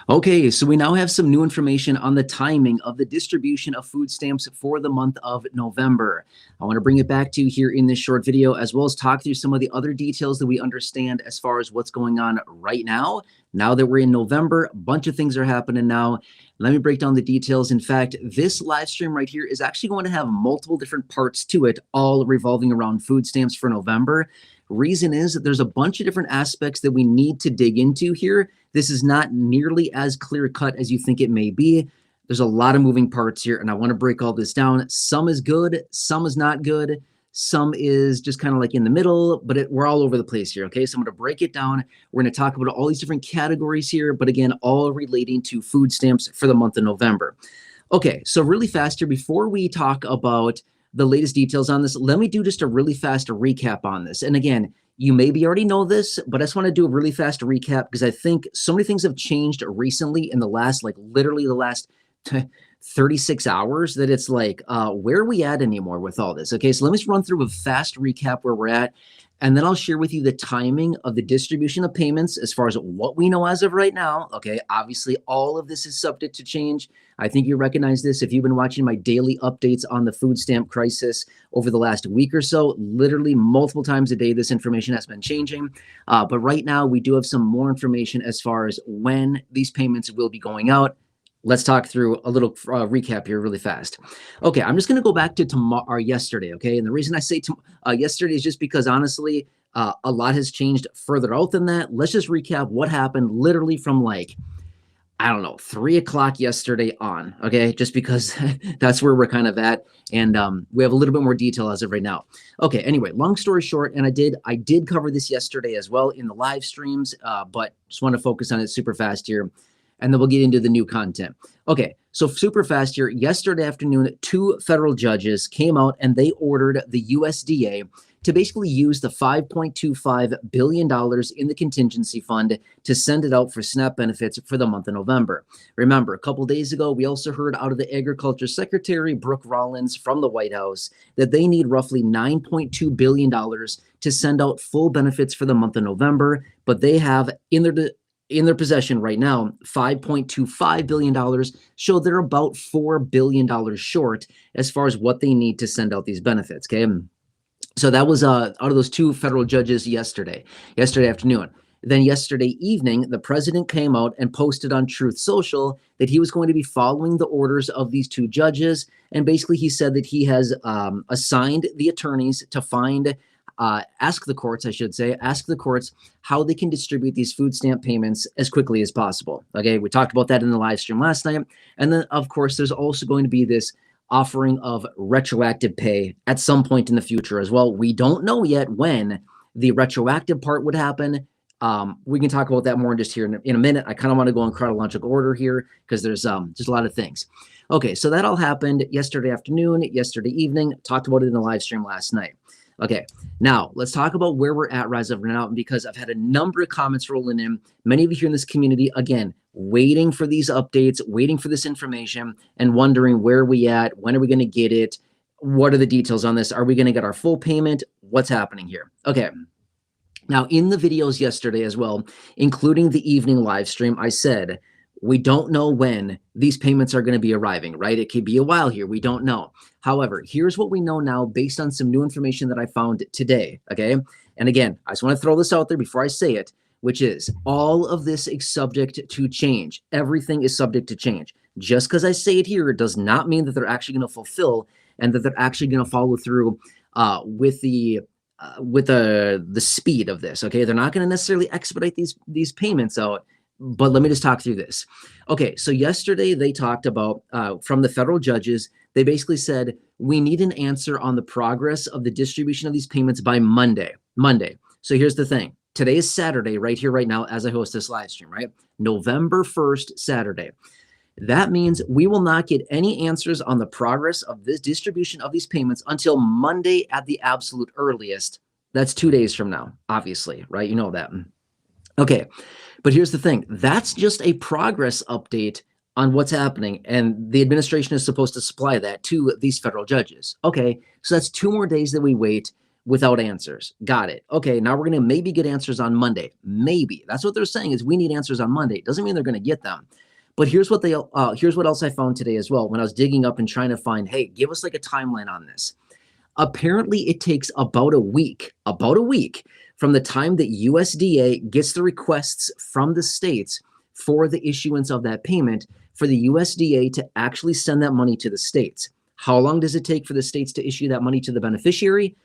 Okay, so we now have some new information on the timing of the distribution of food stamps for the month of November. I want to bring it back to you here in this short video, as well as talk through some of the other details that we understand as far as what's going on right now. Now that we're in November, a bunch of things are happening now. Let me break down the details. In fact, this live stream right here is actually going to have multiple different parts to it, all revolving around food stamps for November. Reason is that there's a bunch of different aspects that we need to dig into here. This is not nearly as clear cut as you think it may be. There's a lot of moving parts here, and I want to break all this down. Some is good, some is not good, some is just kind of like in the middle, but we're all over the place here, okay? So I'm going to break it down. We're going to talk about all these different categories here, but again, all relating to food stamps for the month of November. Okay, so really fast here, before we talk about the latest details on this, let me do just a really fast recap on this. And again, you maybe already know this, but I just want to do a really fast recap because I think so many things have changed recently in the last, literally the last 36 hours that it's like, where are we at anymore with all this? Okay, so let me just run through a fast recap where we're at, and then I'll share with you the timing of the distribution of payments as far as what we know as of right now. Okay, obviously all of this is subject to change. I think you recognize this if you've been watching my daily updates on the food stamp crisis over the last week or so. Literally multiple times a day, this information has been changing. But right now, we do have some more information as far as when these payments will be going out. Let's talk through a little recap here really fast. Okay, I'm just going to go back to tomorrow or yesterday, okay? And the reason I say yesterday is just because, honestly, a lot has changed further out than that. Let's just recap what happened literally from I don't know, 3 o'clock yesterday on, okay? Just because that's where we're kind of at, and we have a little bit more detail as of right now. Okay, anyway, long story short, and I did cover this yesterday as well in the live streams, but just want to focus on it super fast here, and then we'll get into the new content. Okay, so super fast here, yesterday afternoon, 2 federal judges came out and they ordered the USDA to basically use the $5.25 billion in the contingency fund to send it out for SNAP benefits for the month of November. Remember, a couple days ago, we also heard out of the Agriculture Secretary, Brooke Rollins, from the White House, that they need roughly $9.2 billion to send out full benefits for the month of November, but they have in their possession right now, $5.25 billion, so they're about $4 billion short as far as what they need to send out these benefits, okay? So that was out of those 2 federal judges yesterday afternoon. Then yesterday evening, the president came out and posted on Truth Social that he was going to be following the orders of these 2 judges. And basically he said that he has assigned the attorneys to ask the courts how they can distribute these food stamp payments as quickly as possible. Okay, we talked about that in the live stream last night. And then, of course, there's also going to be this offering of retroactive pay at some point in the future as well. We don't know yet when the retroactive part would happen. We can talk about that more just here in a minute. I kind of want to go in chronological order here because there's just a lot of things. Okay, so that all happened yesterday afternoon, yesterday evening. Talked about it in the live stream last night. Okay, now let's talk about where we're at right now, because I've had a number of comments rolling in. Many of you here in this community, again, waiting for these updates, waiting for this information, and wondering where are we at, when are we going to get it, what are the details on this, are we going to get our full payment, what's happening here? Okay, now in the videos yesterday as well, including the evening live stream, I said, we don't know when these payments are going to be arriving, right? It could be a while here. We don't know. However, here's what we know now based on some new information that I found today, okay? And again, I just want to throw this out there before I say it, which is all of this is subject to change. Everything is subject to change. Just because I say it here, it does not mean that they're actually going to fulfill and that they're actually going to follow through with the speed of this, okay? They're not going to necessarily expedite these payments out. But let me just talk through this. Okay, so yesterday they talked about, from the federal judges, they basically said, we need an answer on the progress of the distribution of these payments by Monday. So here's the thing. Today is Saturday, right here, right now, as I host this live stream, right? November 1st, Saturday. That means we will not get any answers on the progress of this distribution of these payments until Monday at the absolute earliest. That's 2 days from now, obviously, right? You know that. Okay. But here's the thing. That's just a progress update on what's happening. And the administration is supposed to supply that to these federal judges. Okay, so that's 2 more days that we wait. without answers. Got it. Okay, now we're going to maybe get answers on Monday. Maybe. That's what they're saying, is we need answers on Monday. It doesn't mean they're going to get them. But here's what else I found today as well when I was digging up and trying to find, hey, give us like a timeline on this. Apparently it takes about a week from the time that USDA gets the requests from the states for the issuance of that payment for the USDA to actually send that money to the states. How long does it take for the states to issue that money to the beneficiary?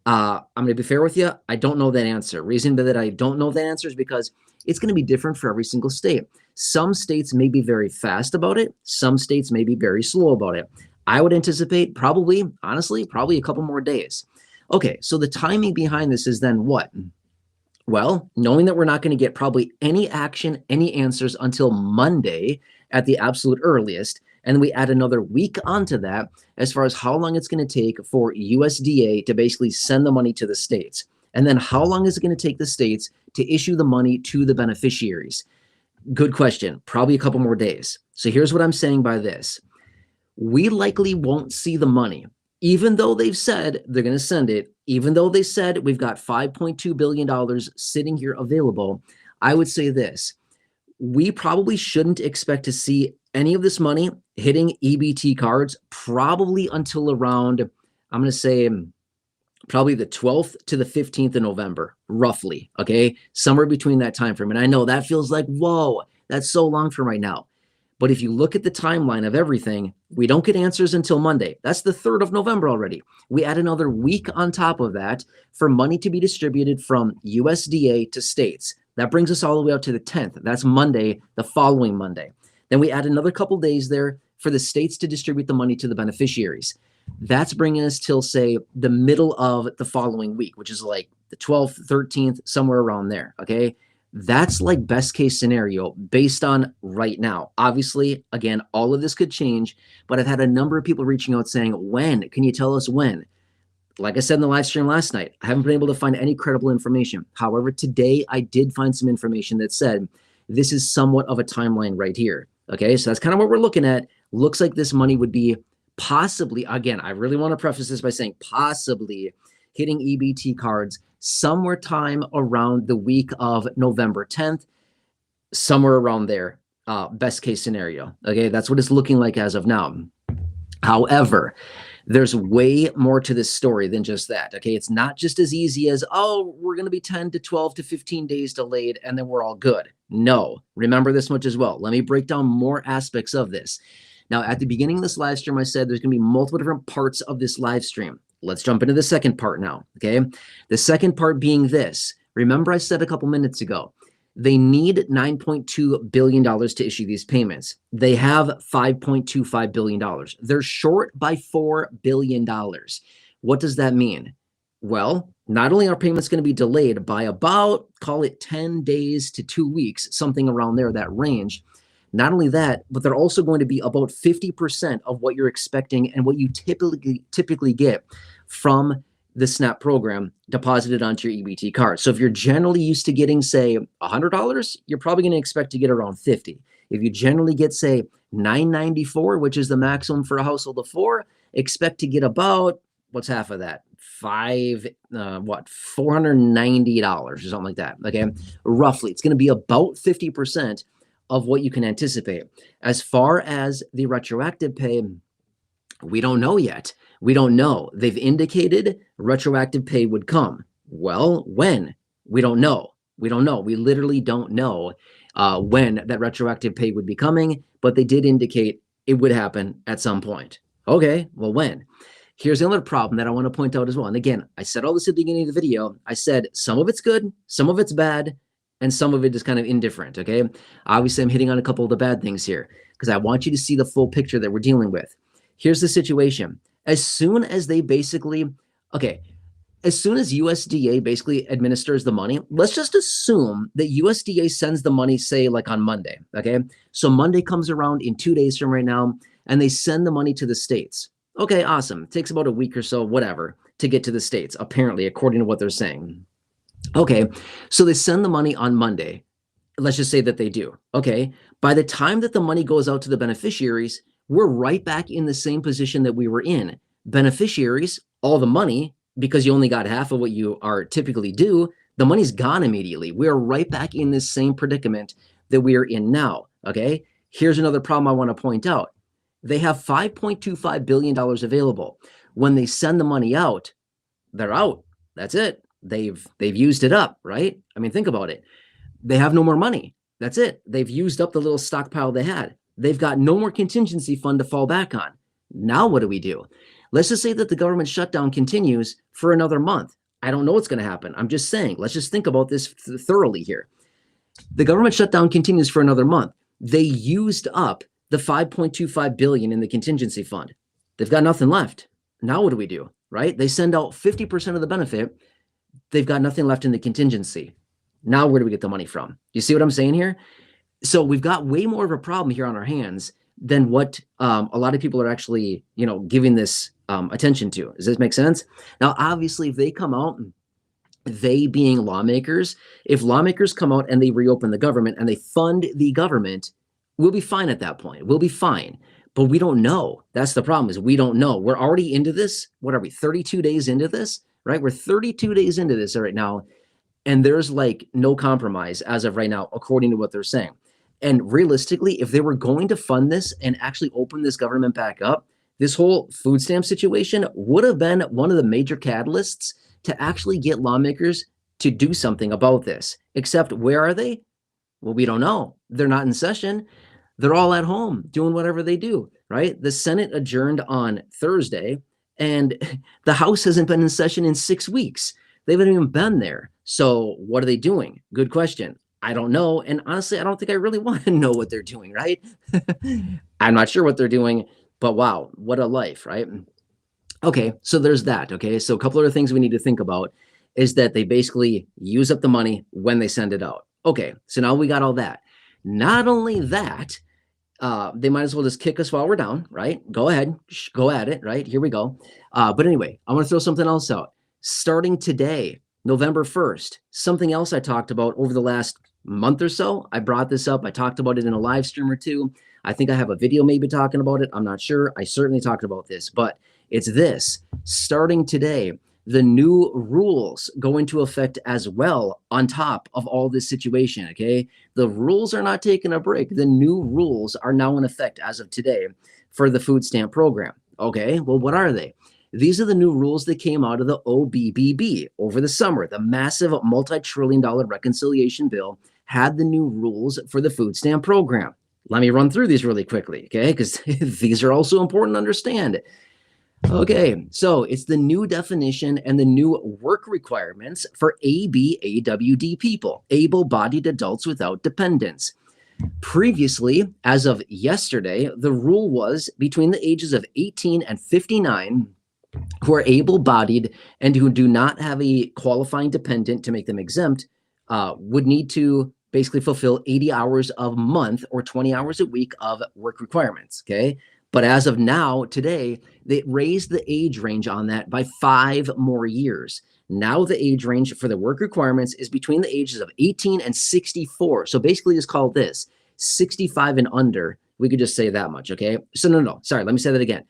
I'm going to be fair with you. I don't know that answer. Reason that I don't know that answer is because it's going to be different for every single state. Some states may be very fast about it. Some states may be very slow about it. I would anticipate honestly, probably a couple more days. Okay, so the timing behind this is then what? Well, knowing that we're not going to get probably any action, any answers until Monday at the absolute earliest, and we add another week onto that as far as how long it's going to take for USDA to basically send the money to the states. And then how long is it going to take the states to issue the money to the beneficiaries? Good question. Probably a couple more days. So here's what I'm saying by this. We likely won't see the money, even though they've said they're going to send it, even though they said we've got $5.2 billion sitting here available. I would say this. We probably shouldn't expect to see any of this money hitting EBT cards probably until around, I'm going to say probably the 12th to the 15th of November, roughly, okay? Somewhere between that time frame. And I know that feels like, whoa, that's so long from right now. But if you look at the timeline of everything, we don't get answers until Monday. That's the 3rd of November already. We add another week on top of that for money to be distributed from USDA to states. That brings us all the way out to the 10th. That's Monday, the following Monday. Then we add another couple days there for the states to distribute the money to the beneficiaries. That's bringing us till, say, the middle of the following week, which is like the 12th, 13th, somewhere around there, okay? That's like best case scenario based on right now. Obviously, again, all of this could change, but I've had a number of people reaching out saying, when? Can you tell us when? Like I said in the live stream last night, I haven't been able to find any credible information. However, today I did find some information that said this is somewhat of a timeline right here. Okay, so that's kind of what we're looking at. Looks like this money would be possibly, again, I really want to preface this by saying possibly hitting EBT cards somewhere time around the week of November 10th, somewhere around there, best case scenario. Okay, that's what it's looking like as of now. However, there's way more to this story than just that. Okay, it's not just as easy as, oh, we're going to be 10 to 12 to 15 days delayed and then we're all good. No, remember this much as well. Let me break down more aspects of this. Now, at the beginning of this live stream, I said there's going to be multiple different parts of this live stream. Let's jump into the second part now, okay? The second part being this. Remember I said a couple minutes ago, they need $9.2 billion to issue these payments. They have $5.25 billion. They're short by $4 billion. What does that mean? Well, not only are payments going to be delayed by about, call it 10 days to 2 weeks, something around there, that range. Not only that, but they're also going to be about 50% of what you're expecting and what you typically get from the SNAP program deposited onto your EBT card. So if you're generally used to getting, say, $100, you're probably going to expect to get around 50. If you generally get, say, $994, which is the maximum for a household of 4, expect to get about, what's half of that? $490 or something like that. Okay, roughly, it's going to be about 50% of what you can anticipate. As far as the retroactive pay, we don't know yet. We don't know. They've indicated retroactive pay would come. Well, when? We don't know. We don't know. We literally don't know when that retroactive pay would be coming, but they did indicate it would happen at some point. Okay, well, when? Here's another problem that I want to point out as well. And again, I said all this at the beginning of the video. I said some of it's good, some of it's bad, and some of it is kind of indifferent, okay? Obviously, I'm hitting on a couple of the bad things here because I want you to see the full picture that we're dealing with. Here's the situation. As soon as they basically, as soon as USDA basically administers the money, let's just assume that USDA sends the money, say, like on Monday, okay? So Monday comes around in 2 days from right now, and they send the money to the states. Okay, awesome. It takes about a week or so, whatever, to get to the states, apparently, according to what they're saying. Okay, so they send the money on Monday. Let's just say that they do. Okay, by the time that the money goes out to the beneficiaries, we're right back in the same position that we were in. Beneficiaries, all the money because you only got half of what you are typically due, the money's gone immediately. We are right back in this same predicament that we are in now, okay? Here's another problem I want to point out. They have $5.25 billion available. When they send the money out, they're out. That's it. They've used it up, right? I mean, think about it. They have no more money. That's it. They've used up the little stockpile they had. They've got no more contingency fund to fall back on. Now what do? Let's just say that the government shutdown continues for another month. I don't know what's going to happen. I'm just saying, let's just think about this thoroughly here. The government shutdown continues for another month. They used up the $5.25 billion in the contingency fund. They've got nothing left. Now what do? Right? They send out 50% of the benefit. They've got nothing left in the contingency. Now where do we get the money from? You see what I'm saying here? So we've got way more of a problem here on our hands than what a lot of people are actually, giving this attention to. Does this make sense? Now, obviously, if they come out, they being lawmakers, if lawmakers come out and they reopen the government and they fund the government, we'll be fine at that point. We'll be fine. But we don't know. That's the problem, is we don't know. We're already into this. What are we, 32 days into this, right? We're 32 days into this right now. And there's like no compromise as of right now, according to what they're saying. And realistically, if they were going to fund this and actually open this government back up, this whole food stamp situation would have been one of the major catalysts to actually get lawmakers to do something about this. Except where are they? Well, we don't know. They're not in session. They're all at home doing whatever they do, right? The Senate adjourned on Thursday, and the House hasn't been in session in 6 weeks. They haven't even been there. So what are they doing? Good question. I don't know. And honestly, I don't think I really want to know what they're doing, right? I'm not sure what they're doing, but wow, what a life, right? Okay, so there's that, okay? So a couple other things we need to think about is that they basically use up the money when they send it out. Okay, so now we got all that. Not only that, they might as well just kick us while we're down, right? Go ahead, go at it, right? Here we go. But anyway, I want to throw something else out. Starting today, November 1st, something else I talked about over the last month or so. I brought this up. I talked about it in a live stream or two. I think I have a video maybe talking about it. I'm not sure. I certainly talked about this, but it's this. Starting today, the new rules go into effect as well on top of all this situation, okay? The rules are not taking a break. The new rules are now in effect as of today for the food stamp program, okay? Well, what are they? These are the new rules that came out of the OBBB over the summer. The massive multi-trillion-dollar reconciliation bill had the new rules for the food stamp program. Let me run through these really quickly, okay? Because these are also important to understand. Okay, so it's the new definition and the new work requirements for ABAWD people, able-bodied adults without dependents. Previously, as of yesterday, the rule was between the ages of 18 and 59, who are able-bodied and who do not have a qualifying dependent to make them exempt, would need to basically fulfill 80 hours a month or 20 hours a week of work requirements, okay? But as of now, today, they raised the age range on that by 5 more years. Now the age range for the work requirements is between the ages of 18 and 64. So basically just call this 65 and under. We could just say that much, okay? So no, sorry, let me say that again.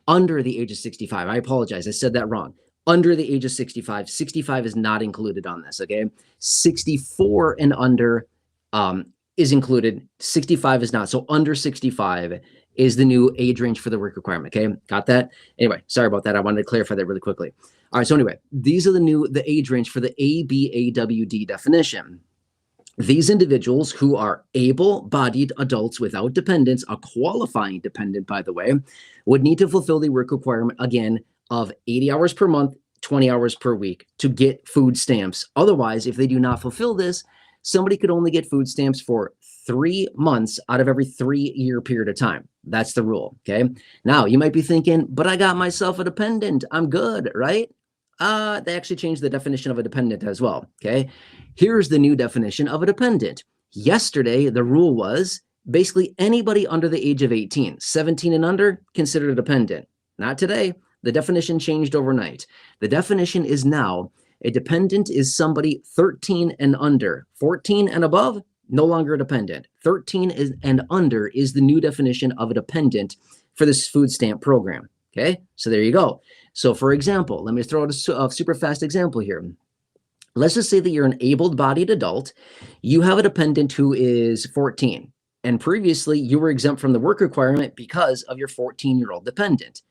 Under the age of 65. I apologize. I said that wrong. Under the age of 65. 65 is not included on this, okay? 64 and under is included. 65 is not. So under 65 is the new age range for the work requirement, okay? Got that? Anyway, sorry about that. I wanted to clarify that really quickly. All right, so anyway, these are the age range for the ABAWD definition. These individuals who are able-bodied adults without dependents, a qualifying dependent, by the way, would need to fulfill the work requirement, again, of 80 hours per month, 20 hours per week to get food stamps. Otherwise, if they do not fulfill this, somebody could only get food stamps for 3 months out of every 3-year period of time. That's the rule, okay? Now, you might be thinking, but I got myself a dependent. I'm good, right? They actually changed the definition of a dependent as well, okay? Here's the new definition of a dependent. Yesterday, the rule was basically anybody under the age of 18, 17 and under, considered a dependent. Not today. The definition changed overnight. The definition is now a dependent is somebody 13 and under. 14 and above, no longer a dependent. 13 and under is the new definition of a dependent for this food stamp program. Okay, so there you go. So for example, let me throw out a super fast example here. Let's just say that you're an able-bodied adult. You have a dependent who is 14, and previously you were exempt from the work requirement because of your 14-year-old dependent.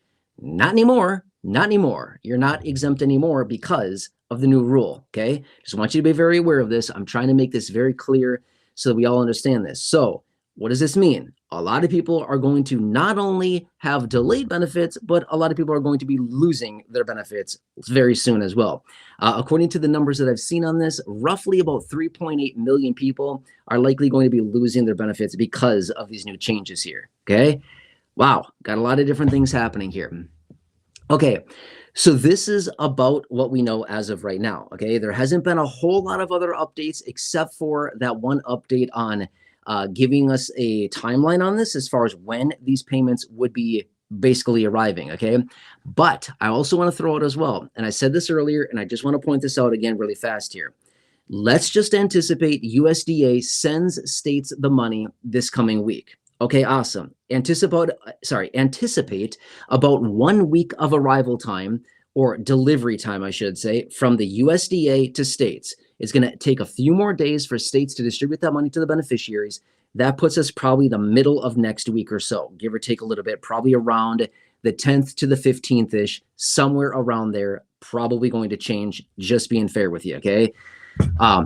Not anymore. Not anymore. You're not exempt anymore because of the new rule. Okay, just want you to be very aware of this. I'm trying to make this very clear so that we all understand this. So what does this mean? A lot of people are going to not only have delayed benefits, but a lot of people are going to be losing their benefits very soon as well. According to the numbers that I've seen on this, roughly about 3.8 million people are likely going to be losing their benefits because of these new changes here. Okay. Wow. Got a lot of different things happening here. Okay. So this is about what we know as of right now. Okay. There hasn't been a whole lot of other updates except for that one update on giving us a timeline on this as far as when these payments would be basically arriving. Okay. But I also want to throw out as well, and I said this earlier, and I just want to point this out again really fast here. Let's just anticipate USDA sends states the money this coming week. Okay, awesome. Anticipate about 1 week of arrival time, or delivery time, I should say, from the USDA to states. It's going to take a few more days for states to distribute that money to the beneficiaries. That puts us probably the middle of next week or so, give or take a little bit, probably around the 10th to the 15th-ish, somewhere around there, probably going to change, just being fair with you, okay?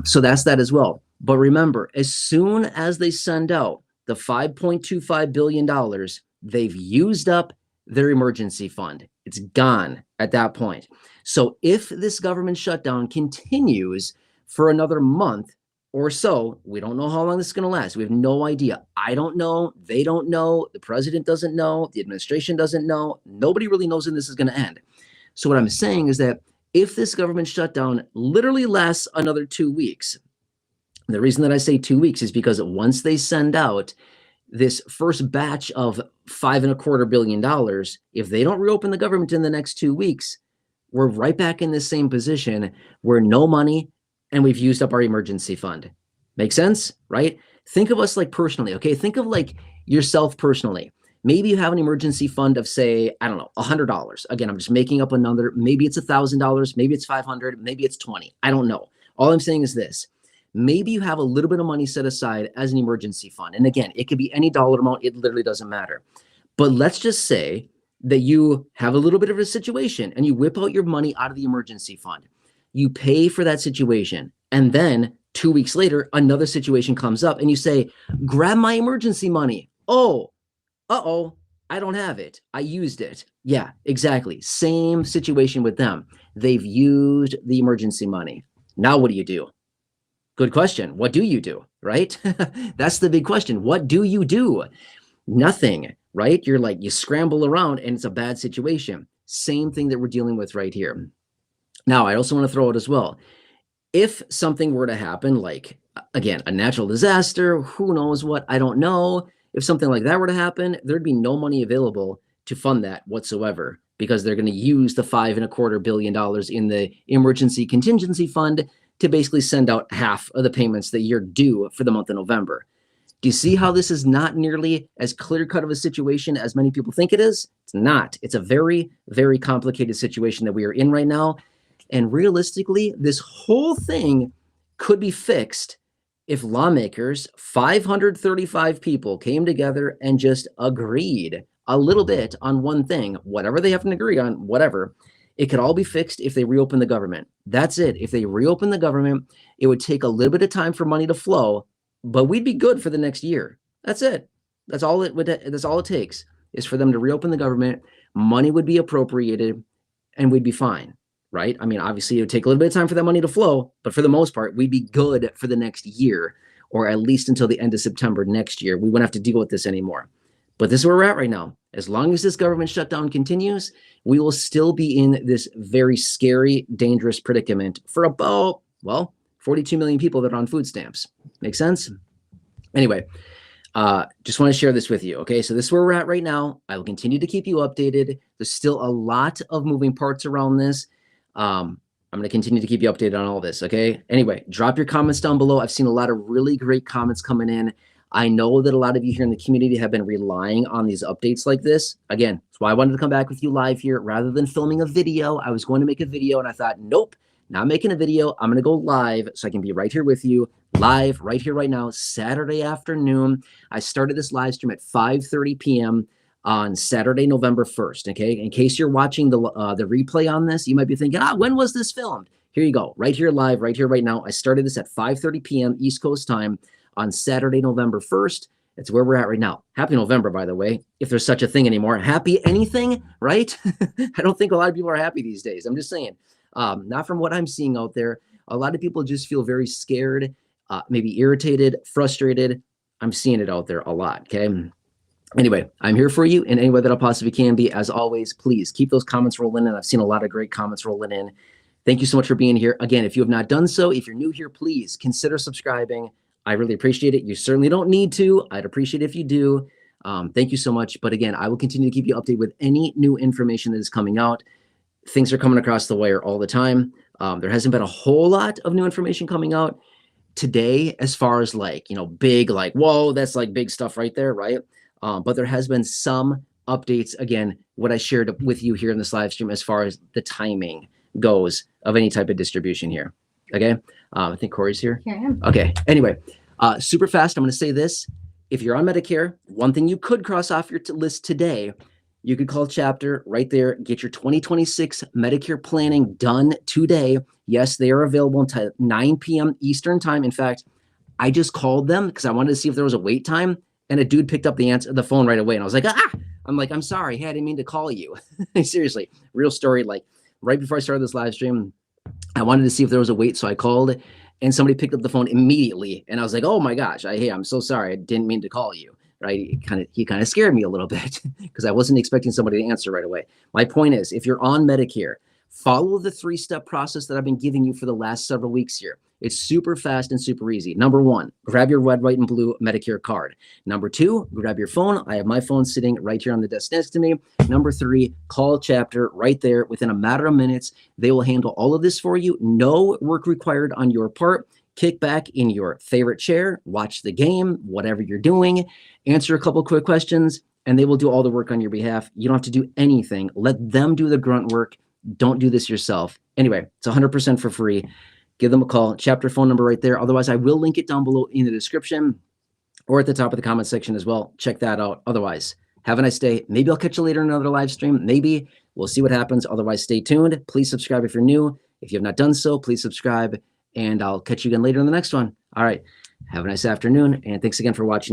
So that's that as well. But remember, as soon as they send out the $5.25 billion, they've used up their emergency fund. It's gone at that point. So if this government shutdown continues for another month or so, we don't know how long this is going to last. We have no idea. I don't know. They don't know. The president doesn't know. The administration doesn't know. Nobody really knows when this is going to end. So what I'm saying is that if this government shutdown literally lasts another 2 weeks, the reason that I say 2 weeks is because once they send out this first batch of $5.25 billion, if they don't reopen the government in the next 2 weeks, we're right back in the same position where no money and we've used up our emergency fund. Make sense, right? Think of us like personally, okay? Think of like yourself personally. Maybe you have an emergency fund of, say, I don't know, $100. Again, I'm just making up a number. Maybe it's $1,000. Maybe it's $500. Maybe it's $20. I don't know. All I'm saying is this. Maybe you have a little bit of money set aside as an emergency fund. And again, it could be any dollar amount. It literally doesn't matter. But let's just say that you have a little bit of a situation and you whip out your money out of the emergency fund. You pay for that situation. And then 2 weeks later, another situation comes up and you say, grab my emergency money. Oh, I don't have it. I used it. Yeah, exactly. Same situation with them. They've used the emergency money. Now what do you do? Good question. What do you do, right? That's the big question. What do you do? Nothing, right? You're like, you scramble around and it's a bad situation. Same thing that we're dealing with right here. Now, I also want to throw out as well, if something were to happen, like, again, a natural disaster, who knows what, I don't know. If something like that were to happen, there'd be no money available to fund that whatsoever because they're going to use the $5.25 billion in the emergency contingency fund to basically send out half of the payments that you're due for the month of November. Do you see how this is not nearly as clear-cut of a situation as many people think it is? It's not. It's a very, very complicated situation that we are in right now. And realistically, this whole thing could be fixed if lawmakers, 535 people, came together and just agreed a little bit on one thing, whatever they have to agree on, whatever. It could all be fixed if they reopen the government. That's it. If they reopen the government, it would take a little bit of time for money to flow, but we'd be good for the next year. That's it. That's all it takes is for them to reopen the government. Money would be appropriated and we'd be fine, right? I mean, obviously it would take a little bit of time for that money to flow, but for the most part, we'd be good for the next year, or at least until the end of September next year. We wouldn't have to deal with this anymore. But this is where we're at right now. As long as this government shutdown continues, we will still be in this very scary, dangerous predicament for about, well, 42 million people that are on food stamps. Make sense? Anyway, just want to share this with you. Okay, so this is where we're at right now. I will continue to keep you updated. There's still a lot of moving parts around this. I'm going to continue to keep you updated on all this. Okay. Anyway, drop your comments down below. I've seen a lot of really great comments coming in. I know that a lot of you here in the community have been relying on these updates like this. Again, that's why I wanted to come back with you live here rather than filming a video. I was going to make a video and I thought, nope, not making a video. I'm going to go live so I can be right here with you, live right here, right now, Saturday afternoon. I started this live stream at 5:30 p.m. on Saturday, November 1st. Okay. In case you're watching the replay on this, you might be thinking, when was this filmed? Here you go. Right here, live, right here, right now. I started this at 5:30 p.m. East Coast time on Saturday, November 1st. It's where we're at right now. Happy November, by the way, if there's such a thing anymore. Happy anything, right? I don't think a lot of people are happy these days. I'm just saying, not from what I'm seeing out there. A lot of people just feel very scared, maybe irritated, frustrated. I'm seeing it out there a lot, okay? Anyway, I'm here for you in any way that I possibly can be. As always, please keep those comments rolling in. I've seen a lot of great comments rolling in. Thank you so much for being here. Again, if you have not done so, if you're new here, please consider subscribing. I really appreciate it. You certainly don't need to. I'd appreciate it if you do. Thank you so much. But again, I will continue to keep you updated with any new information that is coming out. Things are coming across the wire all the time. There hasn't been a whole lot of new information coming out today as far as like, big, like, whoa, that's like big stuff right there, right? But there has been some updates, again, what I shared with you here in this live stream as far as the timing goes of any type of distribution here. Okay. I think Corey's here. Here I am. Okay. Anyway, super fast. I'm going to say this. If you're on Medicare, one thing you could cross off your list today, you could call Chapter right there. Get your 2026 Medicare planning done today. Yes, they are available until 9 p.m. Eastern time. In fact, I just called them because I wanted to see if there was a wait time, and a dude picked up the phone right away. And I was like, I'm like, I'm sorry. Hey, I didn't mean to call you. Seriously, real story. Like right before I started this live stream, I wanted to see if there was a wait. So I called and somebody picked up the phone immediately. And I was like, oh my gosh, hey, I'm so sorry. I didn't mean to call you. Right. He kind of scared me a little bit because I wasn't expecting somebody to answer right away. My point is, if you're on Medicare, follow the 3-step process that I've been giving you for the last several weeks here. It's super fast and super easy. Number 1, grab your red, white, and blue Medicare card. Number 2, grab your phone. I have my phone sitting right here on the desk next to me. Number 3, call Chapter right there. Within a matter of minutes, they will handle all of this for you. No work required on your part. Kick back in your favorite chair, watch the game, whatever you're doing, answer a couple quick questions, and they will do all the work on your behalf. You don't have to do anything. Let them do the grunt work. Don't do this yourself. Anyway, it's 100% for free. Give them a call. Chapter phone number right there. Otherwise, I will link it down below in the description or at the top of the comment section as well. Check that out. Otherwise, have a nice day. Maybe I'll catch you later in another live stream. Maybe. We'll see what happens. Otherwise, stay tuned. Please subscribe if you're new. If you have not done so, please subscribe. And I'll catch you again later in the next one. All right. Have a nice afternoon. And thanks again for watching.